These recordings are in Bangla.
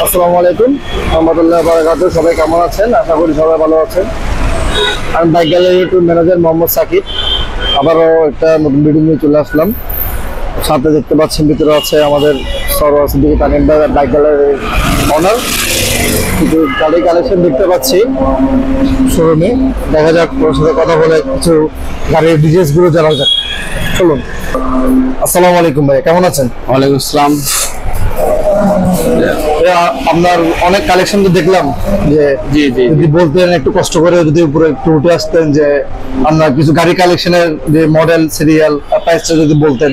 আসসালামু আলাইকুম রহমতুল্লাহ বারাকাতুহু। সবাই কেমন আছেন? আশা করি সবাই ভালো আছেন। আমি bike gallery YouTube manager Mohammad Sakib. আবারও একটা নতুন ভিডিও নিয়ে চলে আসলাম। সাথে দেখতে পাচ্ছেন ভিতরে আছে আমাদের সরোয়ার সিদ্দিকী তানিম ভাই, বাইক গ্যালারির অনার। কিছু গাড়ি কালেকশন দেখতে পাচ্ছি শোরুমে। দেখা যাক ওর সাথে কথা বলে কিছু গাড়ির ডিটেলস গুলো জানা যাক। চলুন। আসসালামু আলাইকুম ভাই, কেমন আছেন? ওয়ালাইকুম আসসালাম। আপনার অনেক কালেকশন তো দেখলাম, যে জি জি যদি বলতেন একটু কষ্ট করে, যদি উপরে একটু উঠে আসতেন, যে আপনার কিছু গাড়ি কালেকশনের যে মডেল, সিরিয়াল, প্রাইসটা যদি বলতেন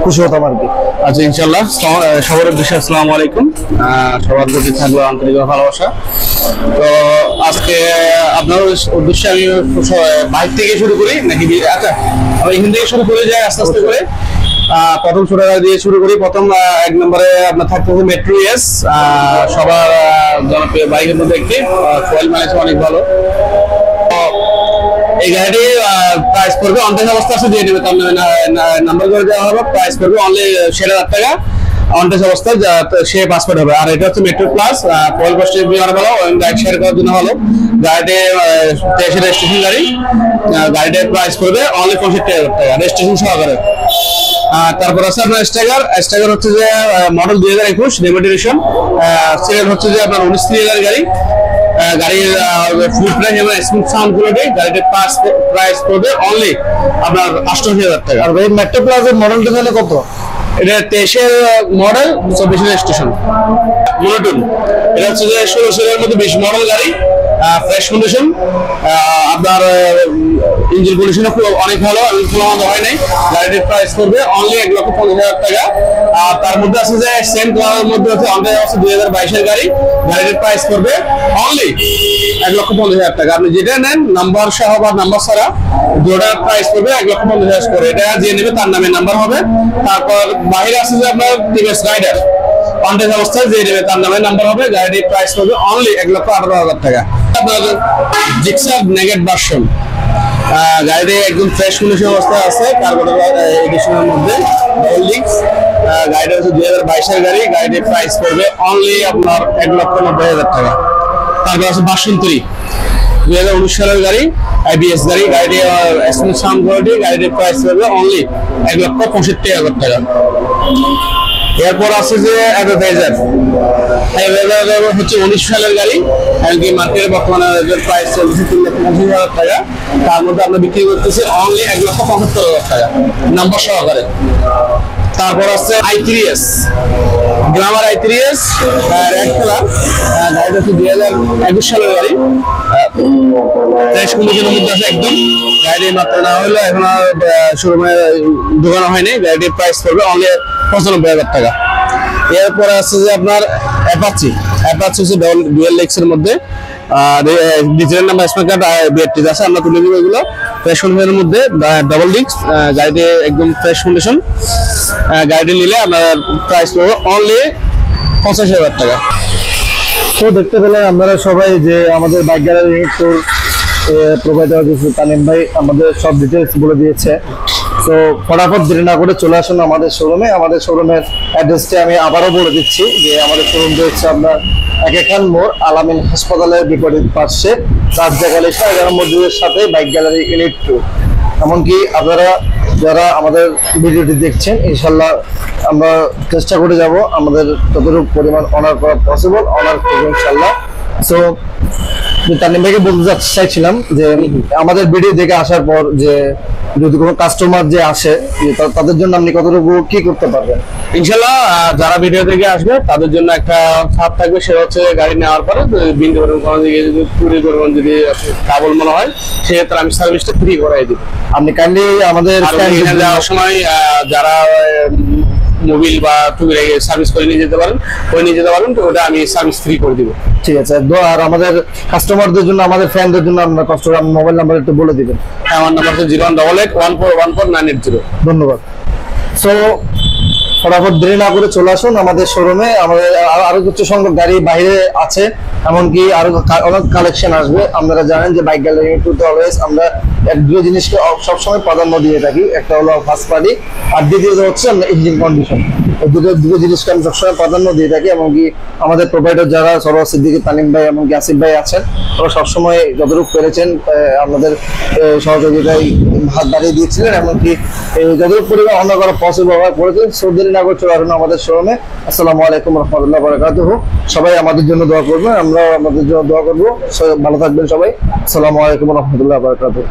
খুশি হতাম আর কি। আচ্ছা, ইনশাল্লাহ। সবার উদ্দেশ্যে আসসালামু আলাইকুম। সবার প্রতি থাকলো আন্তরিক ভালোবাসা। তো আজকে আপনার উদ্দেশ্যে আমি বাইক থেকে শুরু করি নাকি? আচ্ছা, আমি এখান থেকে শুরু করে যাই আস্তে আস্তে করে। প্রথম ছোট গাড়ি দিয়ে শুরু করি। প্রথম এক নম্বরে আপনার থাকতেছে মেট্রো এস, সবার জনপ্রিয় বাইকের মধ্যে একটি। ফুয়েল মাইলেজ অনেক ভালো। এই গাড়িটি প্রাইস পড়বে অনটেস্ট অবস্থা আছে, দিয়ে নেবে, তার নাম্বার করে দেওয়া হবে। প্রাইস পড়বে অনলি 7,000 টাকা অনটেস্ট অবস্থায়, সে পাসপোর্ট হবে। আর এটা হচ্ছে মেট্রো প্লাস, ফুয়েল কস্ট অনেক ভালো, গাড়ি শেয়ার করার জন্য ভালো। গাড়িটি 23 রেজিস্ট্রেশন গাড়ি। গাড়িটার প্রাইস পড়বে অনলি 65,000 টাকা রেজিস্ট্রেশন সহকারে। তারপর আছে আপনার স্ট্যাগার। স্ট্যাগার হচ্ছে যে মডেল 2021 রেমোডিরেশন, সিরিয়াল হচ্ছে যে আপনার 19,000 গাড়ি। গাড়ির ফুল প্রাইস এবং স্মুথ সাউন্ড কোয়ালিটি। গাড়িটির প্রাইস পড়বে অনলি আপনার 88,000 টাকা। আর ভাই মেট্রো প্লাসের মডেলটা তাহলে কত? এটা 23 মডেল, 24 রেজিস্ট্রেশন, মনোটন। এটা হচ্ছে যে 16 এর মধ্যে 20 মডেল গাড়ি, ফ্রেশ কন্ডিশন। আপনার ইঞ্জিন কন্ডিশন অনেক ভালো, কোনো হয় নাই। গাড়িটির প্রাইস করবে অনলি 1,50,000 টাকা। আর তার মধ্যে আছে যে সেম কালারের মধ্যে হচ্ছে আমাদের আছে 2022 এর গাড়ি। গাড়িটির প্রাইস করবে অনলি 1,50,000 টাকা। আপনি যেটা নেন নাম্বার সহ বা নাম্বার ছাড়া দুটার প্রাইস করবে 1,50,000 করে। এটা যে নেবে তার নামে নাম্বার হবে। তারপর বাইরে আছে যে আপনার টিভিএস রাইডার, অনটেস্ট অবস্থায় যে নেবে তার নামে নাম্বার হবে। গাড়িটির প্রাইস করবে অনলি 1,18,000 টাকা। আপনার জিক্সার নেগেট ভার্সন, গাড়িটি একদম ফ্রেশ কন্ডিশন অবস্থায় আছে, কার্বোরেটর এডিশনের মধ্যে ডবল ডিস্ক। গাড়িটা হচ্ছে 2022 এর গাড়ি। গাড়িটির প্রাইস করবে অনলি আপনার 1,90,000 টাকা। তারপর আছে ভার্সন 3, 2019 সালের গাড়ি, আইবিএস গাড়ি। গাড়িটি স্মুথ সাউন্ড কোয়ালিটি। গাড়িটির প্রাইস করবে অনলি 1,65,000 টাকা। এরপর আছে যে অ্যাডভাইজার হচ্ছে 19 সালের গাড়ি। এমনকি মার্কেটে বর্তমানে প্রাইস চলছে 3,50,000 টাকা। তার মধ্যে আমরা বিক্রি করতেছি অনলি 1,75,000 টাকা নাম্বার সহকারে। তারপর আছে i3s, Glamour i3s, red colour. গাড়িটা হচ্ছে 2021 সালের গাড়ি, ফ্রেশ কন্ডিশনের মধ্যে আছে একদম। গাড়ি মাত্র না হলো, এখন শোরুমে ঢোকানো হয়নি। গাড়িটির প্রাইস পড়বে অনলি 95,000 টাকা। এরপরে আছে যে আপনার অ্যাপাচি হচ্ছে ডুয়েল লেক্সের মধ্যে, digital number smart card BRT আছে, আমরা তুলে দিব এগুলো। ফ্রেশ কন্ডিশনের মধ্যে ডাবল ডিস্ক, গাড়িটি একদম ফ্রেশ কন্ডিশন। গাড়িটি নিলে আপনার প্রাইস পড়বে অনলি 85,000 টাকা। তো দেখতে পেলেন আপনারা সবাই যে আমাদের bike gallery tour provider Tanim ভাই আমাদের সব ডিটেলস বলে দিয়েছে। তো ফটাফট দেরি না করে চলে আসুন আমাদের শোরুমে। আমাদের শোরুমের অ্যাড্রেসটি আমি আবারও বলে দিচ্ছি, যে আমাদের শোরুম রয়েছে আপনার একেখান মোড়, আলামিন হাসপাতালের বিপরীত পাশে, রাজ্জাকালিশা 11 মসজিদের সাথে বাইক গ্যালারি ইউনিট 2। এমনকি আপনারা যারা আমাদের ভিডিওটি দেখছেন, ইনশাল্লাহ আমরা চেষ্টা করে যাব আমাদের যতটুকু পরিমাণ অনার করা পসিবল অনার করবো ইনশাল্লাহ। সো তানিম ভাইকে বলতে চাইছিলাম যে আমাদের ভিডিও দেখে আসার পর যে যদি কোনো কাস্টমার যে আসে, তাদের জন্য আপনি কতটুকু কি করতে পারবেন? ইনশাল্লাহ যারা ভিডিও থেকে আসবে তাদের জন্য একটা ছাড় থাকবে। সেটা হচ্ছে গাড়ি নেওয়ার পরে বিন্দু কোনো দিকে যদি চুরি করবেন, যদি কাবল মনে হয়, সেক্ষেত্রে আমি সার্ভিসটা ফ্রি করাই দিব। আপনি কাইন্ডলি আমাদের যাওয়ার সময় যারা মোবিল বা টুবিল সার্ভিস করে নিয়ে যেতে পারেন, তো ওটা আমি সার্ভিস ফ্রি করে দিব। ঠিক আছে। আর আমাদের কাস্টমারদের জন্য, আমাদের ফ্যানদের জন্য আপনার কাস্টমার মোবাইল নাম্বার একটু বলে দিবেন। আমার নাম্বার হচ্ছে 018814144980। ধন্যবাদ। সো ফটাফট দেরি না করে চলে আসুন আমাদের শোরুমে। আমাদের আরো কিছু সংখ্যক গাড়ি বাইরে আছে, এমনকি আরো অনেক কালেকশন আসবে। আপনারা জানেন যে বাইক গ্যালারি টুতে অলওয়েজ আমরা দুটো জিনিসকে সবসময় প্রাধান্য দিয়ে থাকি, একটা হলো ফার্স্ট পার্টি, আর দ্বিতীয়ত হচ্ছে ইঞ্জিন কন্ডিশন। এই দুটো জিনিসকে আমি সবসময় প্রাধান্য দিয়ে থাকি। এমনকি আমাদের প্রোভাইডার যারা সরোয়ার সিদ্দিকী, তানিম ভাই এমনকি আসিফ ভাই আছেন, ওরা সবসময় যতটুকু পেরেছেন আমাদের সহযোগিতায় হাত বাড়িয়ে দিয়েছিলেন। এমনকি যতটুকু পরিমাণ অন্য করা পসিবল করেছেন। সো দেরি না করে চলে আসুন আমাদের শোরুমে। আসসালামু আলাইকুম রহমতুল্লাহ বারাকাতুহু। সবাই আমাদের জন্য দোয়া করবেন, আমরা আমাদের জন্য দোয়া করবো। ভালো থাকবেন সবাই। আসসালামু আলাইকুম রহমতুল্লাহ বারাকাতুহু।